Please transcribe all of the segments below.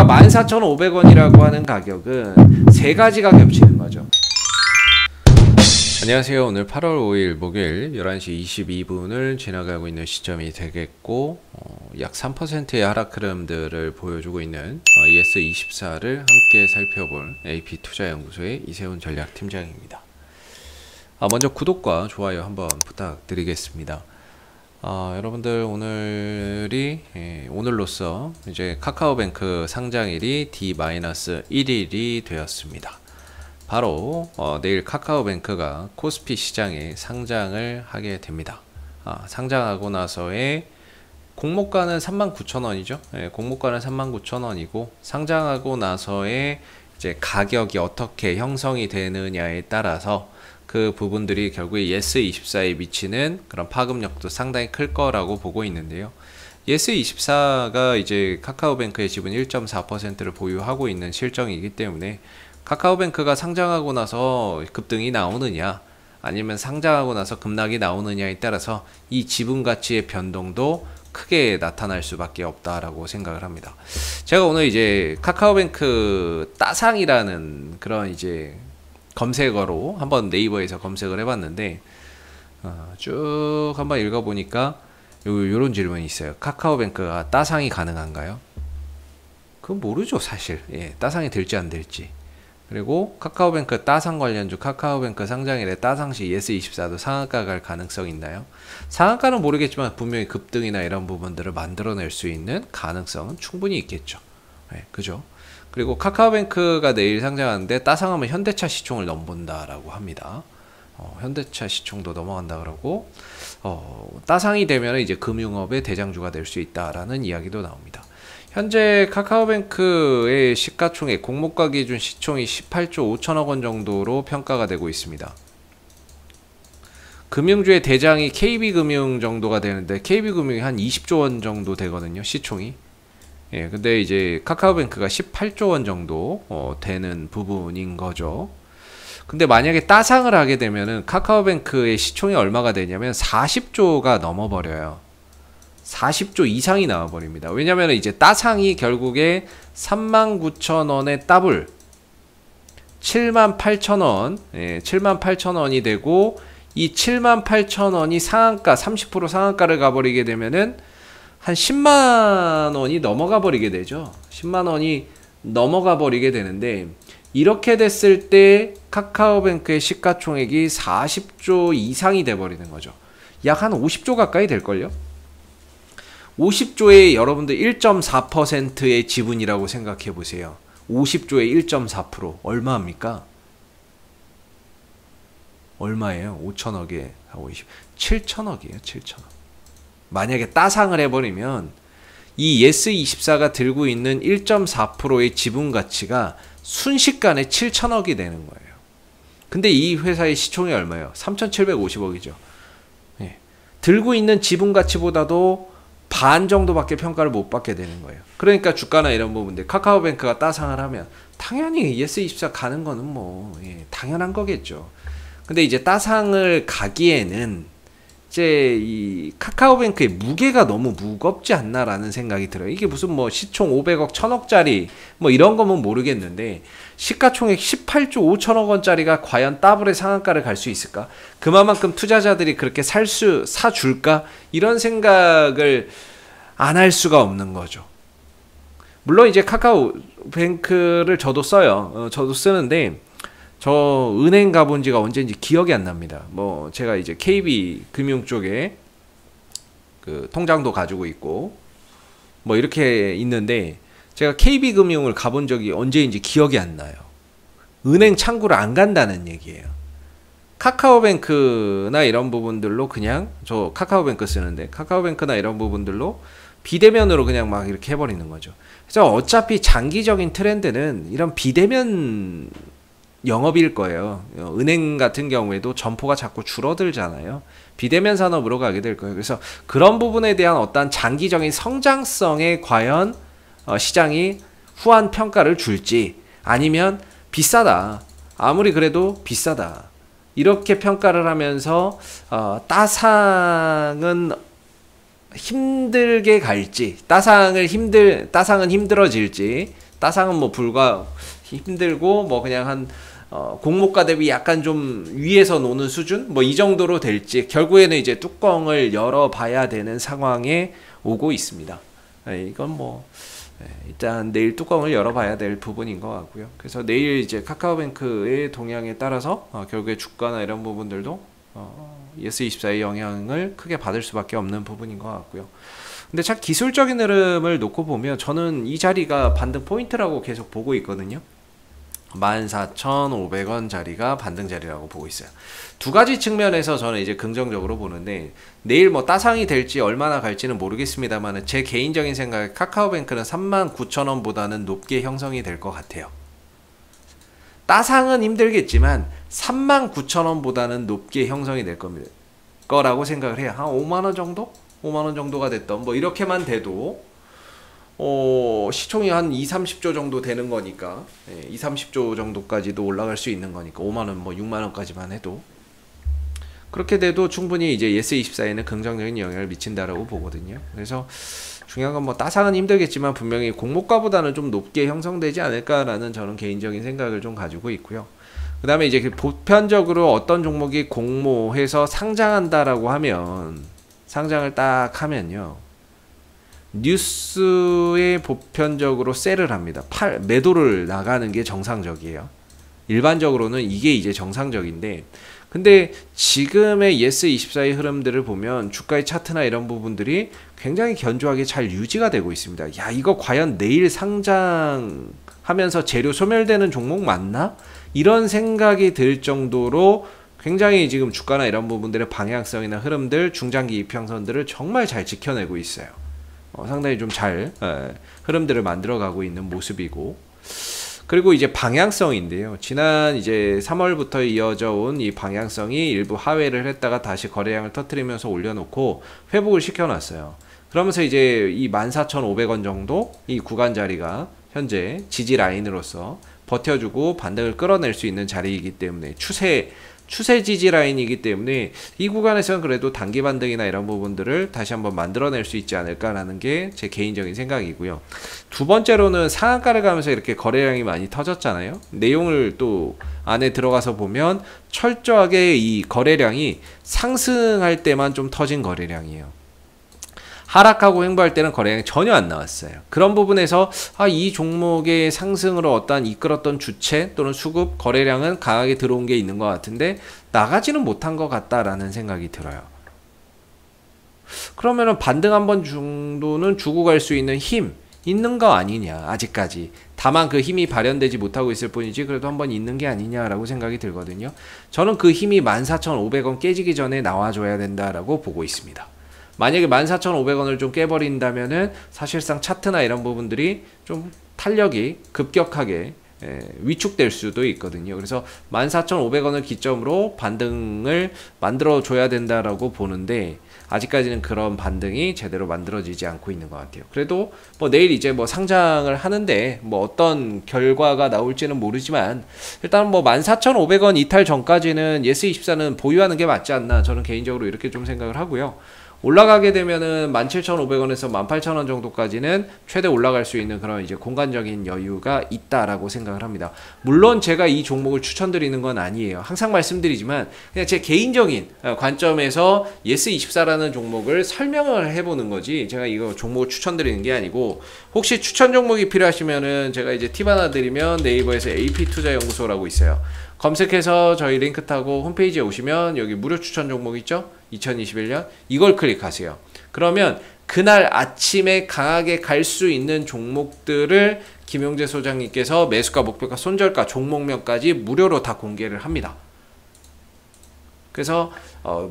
14,500원이라고 하는 가격은 세 가지가 겹치는 거죠. 안녕하세요. 오늘 8월 5일 목요일 11시 22분을 지나가고 있는 시점이 되겠고 약 3%의 하락 흐름들을 보여주고 있는 ES24를 함께 살펴볼 AP투자연구소의 이세훈 전략팀장입니다. 먼저 구독과 좋아요 한번 부탁드리겠습니다. 여러분들 오늘로써 이제 카카오뱅크 상장일이 D-1일이 되었습니다. 바로 내일 카카오뱅크가 코스피 시장에 상장을 하게 됩니다. 상장하고 나서의 공모가는 39,000원이죠. 공모가는 39,000원이고 상장하고 나서의 이제 가격이 어떻게 형성이 되느냐에 따라서 그 부분들이 결국에 예스24에 미치는 그런 파급력도 상당히 클 거라고 보고 있는데요. 예스24가 이제 카카오뱅크의 지분 1.4%를 보유하고 있는 실정이기 때문에 카카오뱅크가 상장하고 나서 급등이 나오느냐 아니면 상장하고 나서 급락이 나오느냐에 따라서 이 지분 가치의 변동도 크게 나타날 수밖에 없다라고 생각을 합니다. 제가 오늘 이제 카카오뱅크 따상이라는 그런 이제 검색어로 한번 네이버에서 검색을 해봤는데 쭉 한번 읽어보니까 요런 질문이 있어요. 카카오뱅크가 따상이 가능한가요? 그건 모르죠 사실. 따상이 될지 안 될지. 그리고 카카오뱅크 따상 관련주 카카오뱅크 상장일에 따상시 예스24도 상한가 갈 가능성이 있나요? 상한가는 모르겠지만 분명히 급등이나 이런 부분들을 만들어낼 수 있는 가능성은 충분히 있겠죠. 그죠? 그리고 카카오뱅크가 내일 상장하는데 따상하면 현대차 시총을 넘본다라고 합니다. 현대차 시총도 넘어간다 그러고 따상이 되면 이제 금융업의 대장주가 될 수 있다라는 이야기도 나옵니다. 현재 카카오뱅크의 시가총액 공모가 기준 시총이 18조 5천억 원 정도로 평가가 되고 있습니다. 금융주의 대장이 KB금융 정도가 되는데 KB금융이 한 20조 원 정도 되거든요. 시총이. 근데 이제 카카오뱅크가 18조 원 정도 되는 부분인 거죠. 근데 만약에 따상을 하게 되면은 카카오뱅크의 시총이 얼마가 되냐면 40조가 넘어버려요. 40조 이상이 나와버립니다. 왜냐면 이제 따상이 결국에 39,000원에 더블 78,000원 78,000원이 되고 이 78,000원이 상한가 30% 상한가를 가버리게 되면은 한 10만원이 넘어가 버리게 되죠. 10만원이 넘어가 버리게 되는데 이렇게 됐을 때 카카오뱅크의 시가총액이 40조 이상이 돼 버리는 거죠. 약 한 50조 가까이 될걸요. 50조에 여러분들 1.4%의 지분이라고 생각해 보세요. 50조에 1.4% 얼마입니까? 얼마예요? 5천억에 7천억이에요. 7천억. 만약에 따상을 해버리면 이 예스24가 들고 있는 1.4%의 지분 가치가 순식간에 7천억이 되는 거예요. 근데 이 회사의 시총이 얼마예요? 3,750억이죠. 들고 있는 지분 가치보다도 반 정도밖에 평가를 못 받게 되는 거예요. 그러니까 주가나 이런 부분들 카카오뱅크가 따상을 하면 당연히 예스24 가는 거는 뭐 당연한 거겠죠. 근데 이제 따상을 가기에는 이제 이 카카오뱅크의 무게가 너무 무겁지 않나라는 생각이 들어요. 이게 무슨 뭐 시총 500억 1000억짜리 뭐 이런 거면 모르겠는데 시가총액 18조 5천억 원짜리가 과연 더블의 상한가를 갈 수 있을까? 그만큼 투자자들이 그렇게 사줄까? 이런 생각을 안 할 수가 없는 거죠. 물론 이제 카카오뱅크를 저도 써요. 저도 쓰는데 저 은행 가본 지가 언제인지 기억이 안 납니다. 뭐 제가 이제 KB금융 쪽에 그 통장도 가지고 있고 뭐 이렇게 있는데 제가 KB금융을 가본 적이 언제인지 기억이 안 나요. 은행 창구를 안 간다는 얘기예요. 카카오뱅크나 이런 부분들로 그냥 저 카카오뱅크 쓰는데 카카오뱅크나 이런 부분들로 비대면으로 그냥 막 이렇게 해버리는 거죠. 그래서 어차피 장기적인 트렌드는 이런 비대면 영업일 거예요. 은행 같은 경우에도 점포가 자꾸 줄어들잖아요. 비대면 산업으로 가게 될 거예요. 그래서 그런 부분에 대한 어떤 장기적인 성장성에 과연 시장이 후한 평가를 줄지 아니면 비싸다. 아무리 그래도 비싸다. 이렇게 평가를 하면서 따상은 힘들게 갈지 따상은 힘들어질지 따상은 뭐 불과 힘들고 뭐 그냥 한 공모가 대비 약간 좀 위에서 노는 수준 뭐 이 정도로 될지 결국에는 이제 뚜껑을 열어봐야 되는 상황에 오고 있습니다. 이건 뭐 일단 내일 뚜껑을 열어봐야 될 부분인 것 같고요. 그래서 내일 이제 카카오뱅크의 동향에 따라서 결국에 주가나 이런 부분들도 예스24의 영향을 크게 받을 수밖에 없는 부분인 것 같고요. 근데 참 기술적인 흐름을 놓고 보면 저는 이 자리가 반등 포인트라고 계속 보고 있거든요. 14,500원 자리가 반등 자리라고 보고 있어요. 두 가지 측면에서 저는 이제 긍정적으로 보는데 내일 뭐 따상이 될지 얼마나 갈지는 모르겠습니다만 제 개인적인 생각에 카카오뱅크는 39,000원보다는 높게 형성이 될 것 같아요. 따상은 힘들겠지만 39,000원보다는 높게 형성이 될 겁니다. 거라고 생각을 해요. 한 5만원 정도? 5만원 정도가 됐던 뭐 이렇게만 돼도 시총이 한 2-30조 정도 되는 거니까 2-30조 정도까지도 올라갈 수 있는 거니까 5만원 뭐 6만원까지만 해도 그렇게 돼도 충분히 이제 예스24에는 긍정적인 영향을 미친다라고 보거든요. 그래서 중요한 건 뭐 따상은 힘들겠지만 분명히 공모가보다는 좀 높게 형성되지 않을까라는 저는 개인적인 생각을 좀 가지고 있고요. 그 다음에 이제 보편적으로 어떤 종목이 공모해서 상장한다라고 하면 상장을 딱 하면요. 뉴스에 보편적으로 셀을 합니다. 매도를 나가는 게 정상적이에요. 일반적으로는 이게 이제 정상적인데 근데 지금의 예스24의 흐름들을 보면 주가의 차트나 이런 부분들이 굉장히 견조하게 잘 유지가 되고 있습니다. 야, 이거 과연 내일 상장하면서 재료 소멸되는 종목 맞나? 이런 생각이 들 정도로 굉장히 지금 주가나 이런 부분들의 방향성이나 흐름들, 중장기 이평선들을 정말 잘 지켜내고 있어요. 상당히 좀 잘 흐름들을 만들어가고 있는 모습이고 그리고 이제 방향성인데요. 지난 이제 3월부터 이어져 온 이 방향성이 일부 하회를 했다가 다시 거래량을 터뜨리면서 올려놓고 회복을 시켜놨어요. 그러면서 이제 이 14,500원 정도 이 구간 자리가 현재 지지 라인으로서 버텨주고 반등을 끌어낼 수 있는 자리이기 때문에 추세 지지 라인이기 때문에 이 구간에서는 그래도 단기 반등이나 이런 부분들을 다시 한번 만들어낼 수 있지 않을까라는 게 제 개인적인 생각이고요. 두 번째로는 상한가를 가면서 이렇게 거래량이 많이 터졌잖아요. 내용을 또 안에 들어가서 보면 철저하게 이 거래량이 상승할 때만 좀 터진 거래량이에요. 하락하고 횡보할 때는 거래량이 전혀 안 나왔어요. 그런 부분에서 이 종목의 상승으로 어떠한 이끌었던 주체 또는 수급 거래량은 강하게 들어온 게 있는 것 같은데 나가지는 못한 것 같다라는 생각이 들어요. 그러면은 반등 한 번 정도는 주고 갈 수 있는 힘 있는 거 아니냐 아직까지. 다만 그 힘이 발현되지 못하고 있을 뿐이지 그래도 한번 있는 게 아니냐라고 생각이 들거든요. 저는 그 힘이 14,500원 깨지기 전에 나와줘야 된다라고 보고 있습니다. 만약에 14,500원을 좀 깨버린다면은 사실상 차트나 이런 부분들이 좀 탄력이 급격하게 위축될 수도 있거든요. 그래서 14,500원을 기점으로 반등을 만들어 줘야 된다라고 보는데 아직까지는 그런 반등이 제대로 만들어지지 않고 있는 것 같아요. 그래도 뭐 내일 이제 뭐 상장을 하는데 뭐 어떤 결과가 나올지는 모르지만 일단 뭐 14,500원 이탈 전까지는 예스24는 보유하는 게 맞지 않나 저는 개인적으로 이렇게 좀 생각을 하고요. 올라가게 되면은 17,500원에서 18,000원 정도까지는 최대 올라갈 수 있는 그런 이제 공간적인 여유가 있다라고 생각을 합니다. 물론 제가 이 종목을 추천드리는 건 아니에요. 항상 말씀드리지만 그냥 제 개인적인 관점에서 예스24라는 종목을 설명을 해보는 거지 제가 이거 종목을 추천드리는 게 아니고 혹시 추천 종목이 필요하시면은 제가 이제 팁 하나 드리면 네이버에서 AP투자연구소라고 있어요. 검색해서 저희 링크 타고 홈페이지에 오시면 여기 무료 추천 종목 있죠? 2021년 이걸 클릭하세요. 그러면 그날 아침에 강하게 갈 수 있는 종목들을 김용재 소장님께서 매수가, 목표가, 손절가, 종목명까지 무료로 다 공개를 합니다. 그래서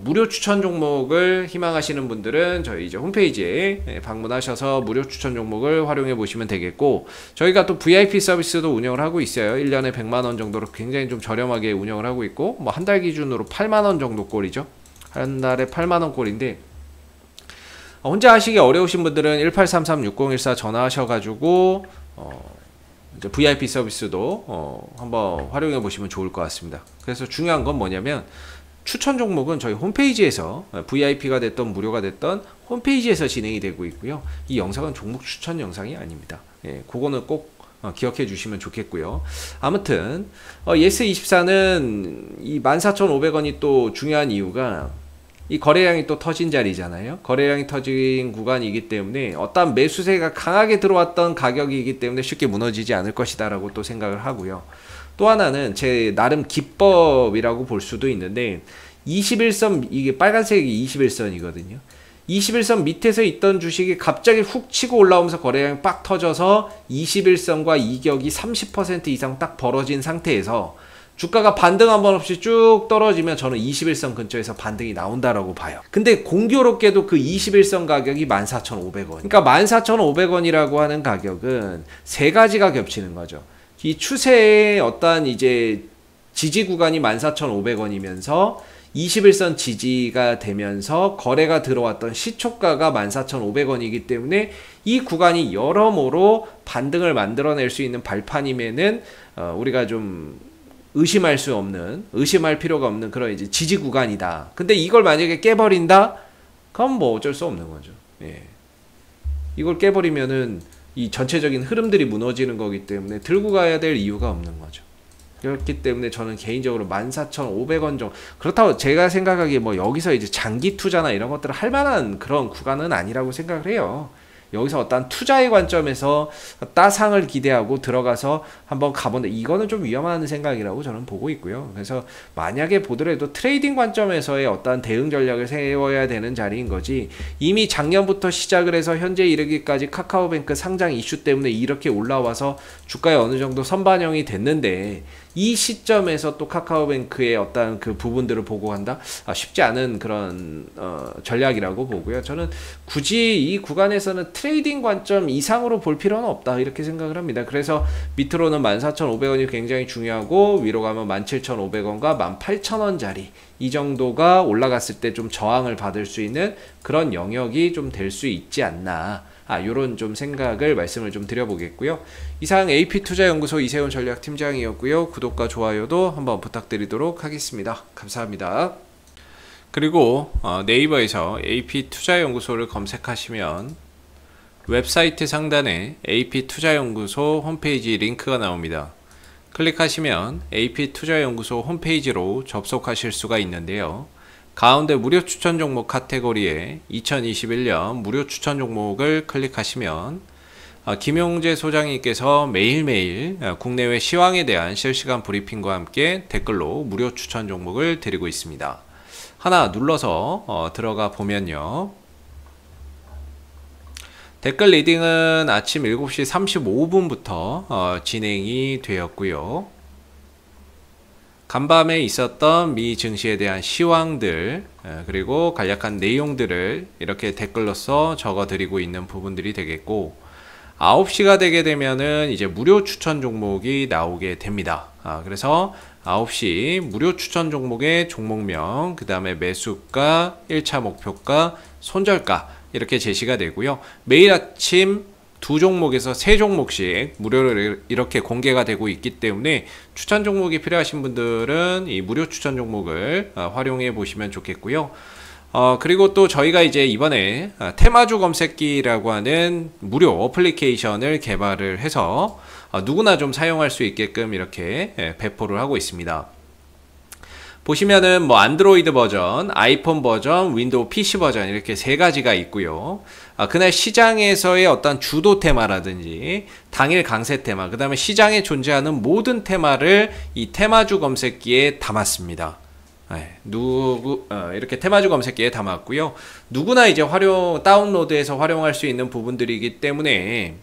무료 추천 종목을 희망하시는 분들은 저희 이제 홈페이지에 방문하셔서 무료 추천 종목을 활용해 보시면 되겠고 저희가 또 VIP 서비스도 운영을 하고 있어요. 1년에 100만원 정도로 굉장히 좀 저렴하게 운영을 하고 있고 뭐 한 달 기준으로 8만원 정도 꼴이죠. 한 달에 8만원 꼴인데 혼자 하시기 어려우신 분들은 1833-6014 전화하셔가지고 이제 VIP 서비스도 한번 활용해 보시면 좋을 것 같습니다. 그래서 중요한 건 뭐냐면 추천 종목은 저희 홈페이지에서 VIP가 됐던 무료가 됐던 홈페이지에서 진행이 되고 있고요. 이 영상은 종목 추천 영상이 아닙니다. 그거는 꼭 기억해 주시면 좋겠고요. 아무튼 예스24는 이 14,500원이 또 중요한 이유가 이 거래량이 또 터진 자리잖아요. 거래량이 터진 구간이기 때문에 어떤 매수세가 강하게 들어왔던 가격이기 때문에 쉽게 무너지지 않을 것이다 라고 또 생각을 하고요. 또 하나는 제 나름 기법이라고 볼 수도 있는데 21선, 이게 빨간색이 21선이거든요. 21선 밑에서 있던 주식이 갑자기 훅 치고 올라오면서 거래량이 빡 터져서 21선과 이격이 30% 이상 딱 벌어진 상태에서 주가가 반등 한 번 없이 쭉 떨어지면 저는 21선 근처에서 반등이 나온다라고 봐요. 근데 공교롭게도 그 21선 가격이 14,500원. 그러니까 14,500원이라고 하는 가격은 세 가지가 겹치는 거죠. 이 추세의 어떠한 이제 지지 구간이 14,500원이면서 21선 지지가 되면서 거래가 들어왔던 시초가가 14,500원이기 때문에 이 구간이 여러모로 반등을 만들어낼 수 있는 발판임에는 우리가 좀 의심할 필요가 없는 그런 이제 지지 구간이다. 근데 이걸 만약에 깨버린다? 그럼 뭐 어쩔 수 없는 거죠. 예. 이걸 깨버리면은 이 전체적인 흐름들이 무너지는 거기 때문에 들고 가야 될 이유가 없는 거죠. 그렇기 때문에 저는 개인적으로 14,500원 정도, 그렇다고 제가 생각하기에 뭐 여기서 이제 장기 투자나 이런 것들을 할 만한 그런 구간은 아니라고 생각을 해요. 여기서 어떤 투자의 관점에서 따상을 기대하고 들어가서 한번 가본다, 이거는 좀 위험한 생각이라고 저는 보고 있고요. 그래서 만약에 보더라도 트레이딩 관점에서의 어떤 대응 전략을 세워야 되는 자리인 거지, 이미 작년부터 시작을 해서 현재 이르기까지 카카오뱅크 상장 이슈 때문에 이렇게 올라와서 주가에 어느 정도 선반영이 됐는데 이 시점에서 또 카카오뱅크의 어떤 그 부분들을 보고 간다? 쉽지 않은 그런 전략이라고 보고요. 저는 굳이 이 구간에서는 트레이딩 관점 이상으로 볼 필요는 없다, 이렇게 생각을 합니다. 그래서 밑으로는 14,500원이 굉장히 중요하고 위로 가면 17,500원과 18,000원 자리, 이 정도가 올라갔을 때 좀 저항을 받을 수 있는 그런 영역이 좀 될 수 있지 않나, 요런 좀 생각을 말씀을 좀 드려보겠고요. 이상 AP투자연구소 이세훈 전략팀장이었고요. 구독과 좋아요도 한번 부탁드리도록 하겠습니다. 감사합니다. 그리고 네이버에서 AP투자연구소를 검색하시면 웹사이트 상단에 AP투자연구소 홈페이지 링크가 나옵니다. 클릭하시면 AP투자연구소 홈페이지로 접속하실 수가 있는데요. 가운데 무료 추천 종목 카테고리에 2021년 무료 추천 종목을 클릭하시면 김용재 소장님께서 매일매일 국내외 시황에 대한 실시간 브리핑과 함께 댓글로 무료 추천 종목을 드리고 있습니다. 하나 눌러서 들어가 보면요. 댓글 리딩은 아침 7시 35분부터 진행이 되었고요. 간밤에 있었던 미 증시에 대한 시황들, 그리고 간략한 내용들을 이렇게 댓글로서 적어 드리고 있는 부분들이 되겠고, 9시가 되게 되면은 이제 무료 추천 종목이 나오게 됩니다. 그래서 9시 무료 추천 종목의 종목명, 그 다음에 매수가, 1차 목표가, 손절가 이렇게 제시가 되고요. 매일 아침 두 종목에서 세 종목씩 무료로 이렇게 공개가 되고 있기 때문에 추천 종목이 필요하신 분들은 이 무료 추천 종목을 활용해 보시면 좋겠고요. 그리고 또 저희가 이제 이번에 테마주 검색기라고 하는 무료 어플리케이션을 개발을 해서 누구나 좀 사용할 수 있게끔 이렇게 배포를 하고 있습니다. 보시면은 뭐 안드로이드 버전, 아이폰 버전, 윈도우 PC 버전 이렇게 세 가지가 있고요. 그날 시장에서의 어떤 주도 테마라든지 당일 강세 테마, 그 다음에 시장에 존재하는 모든 테마를 이 테마주 검색기에 담았습니다. 이렇게 테마주 검색기에 담았고요. 누구나 이제 다운로드해서 활용할 수 있는 부분들이기 때문에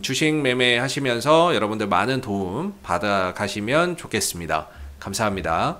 주식 매매 하시면서 여러분들 많은 도움 받아 가시면 좋겠습니다. 감사합니다.